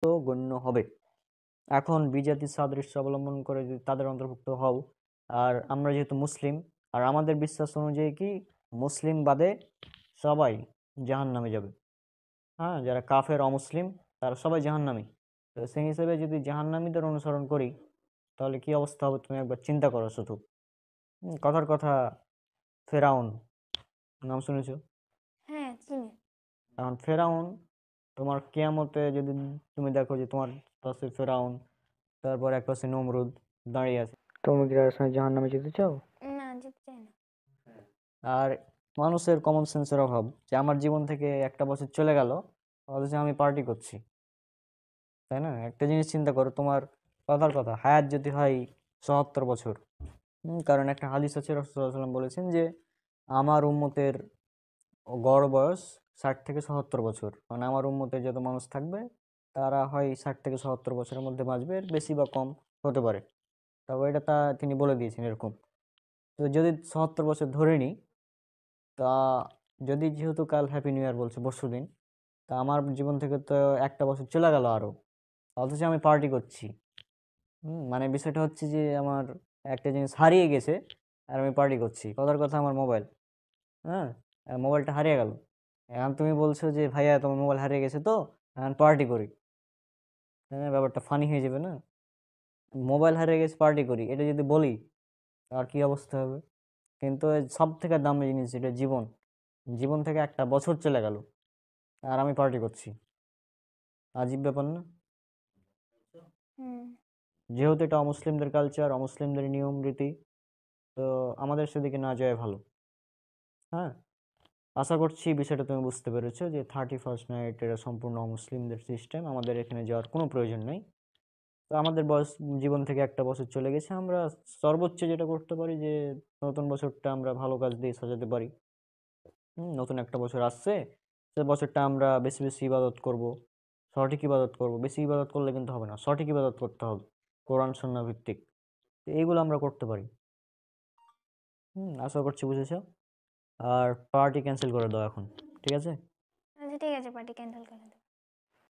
তো গণ্য হবে। এখন বিজাতির সাদৃশ্য অবলম্বন করে যদি তাদের অন্তর্ভুক্ত হও, আর আমরা যেহেতু মুসলিম, আর আমাদের বিশ্বাস অনুযায়ী কি মুসলিম বাদে সবাই জাহান্নামে যাবে। হ্যাঁ, যারা কাফের অমুসলিম তারা সবাই জাহান্নামী। তো সেই হিসেবে যদি জাহান্নামীদের অনুসরণ করি তাহলে কি অবস্থা হবে তুমি একবার চিন্তা করো শুধু। কথার কথা, ফেরাউন নাম শুনেছো? হ্যাঁ, চিনি। এখন ফেরাউন, তোমার কিয়ামতে যদি তুমি দেখো যে তোমার পাশে ফেরাউন, তারপর এক পাশে নমরুদ দাঁড়িয়ে আছে, তুমি কি তাদের সঙ্গে জাহান্নামে যেতে চাও? না, যেতে চাই না। আর মানুষের কমন সেন্সের অভাব, যে আমার জীবন থেকে একটা বছর চলে গেল অথচ আমি পার্টি করছি। তাই না? একটা জিনিস চিন্তা করো, তোমার কথার কথা হায়াত যদি হয় ৭০ বছর, কারণ একটা হাদিস আছে, রাসূলুল্লাহ সাল্লাল্লাহু আলাইহি ওয়াসাল্লাম বলেছেন যে আমার উম্মতের গড় বয়স ৬০ থেকে ৭০ বছর, মানে আমার উম্মতের যত মানুষ থাকবে তারা হয় ৬০ থেকে ৭০ বছরের মধ্যে বাঁচবে, এর বেশি বা কম হতে পারে। তবে এটা তিনি বলে দিয়েছেন এরকম। তো যদি ৭০ বছর ধরে নিই, তা যদি যেহেতু কাল হ্যাপি নিউ ইয়ার বলছে পরশুদিন, তা আমার জীবন থেকে তো একটা বছর চলে গেল আরো, অথচ আমি পার্টি করছি। মানে বিষয়টা হচ্ছে যে আমার একটা জিনিস হারিয়ে গেছে আর আমি পার্টি করছি। কথার কথা আমার মোবাইল, হ্যাঁ, মোবাইলটা হারিয়ে গেল। এখন তুমি বলছো যে ভাইয়া তোমার মোবাইল হারিয়ে গেছে তো এখন পার্টি করি। হ্যাঁ, ব্যাপারটা ফানি হয়ে যাবে না? মোবাইল হারিয়ে গেছে পার্টি করি এটা যদি বলি আর কি অবস্থা হবে? কিন্তু সব থেকে দামি জিনিস যেটা জীবন, জীবন থেকে একটা বছর চলে গেল আর আমি পার্টি করছি। আজীব ব্যাপার না? হুম। যেহেতু এটা অমুসলিমদের কালচার, অমুসলিমদের নিয়ম রীতি, তো আমাদের সেদিকে না যাওয়াই ভালো। হ্যাঁ, আশা করছি বিষয়টা তুমি বুঝতে পেরেছো যে 31st নাইট এটা সম্পূর্ণ অমুসলিমদের সিস্টেম, আমাদের এখানে যাওয়ার কোনো প্রয়োজন নেই। তো আমাদের বয়স, জীবন থেকে একটা বছর চলে গেছে, আমরা সর্বোচ্চ যেটা করতে পারি যে নতুন বছরটা আমরা ভালো কাজ দিয়ে সাজাতে পারি। নতুন একটা বছর আসছে, সে বছরটা আমরা বেশি বেশি ইবাদত করব, সঠিক ইবাদত করব। বেশি ইবাদত করলে কিন্তু হবে না, সঠিক ইবাদত করতে হবে, কোরআন সুন্নাহ ভিত্তিক। তো এইগুলো আমরা করতে পারি। আশা করছি বুঝেছো। আর পার্টি ক্যান্সেল করে দাও এখন, ঠিক আছে? আচ্ছা, ঠিক আছে, পার্টি ক্যান্সেল করে দেবো।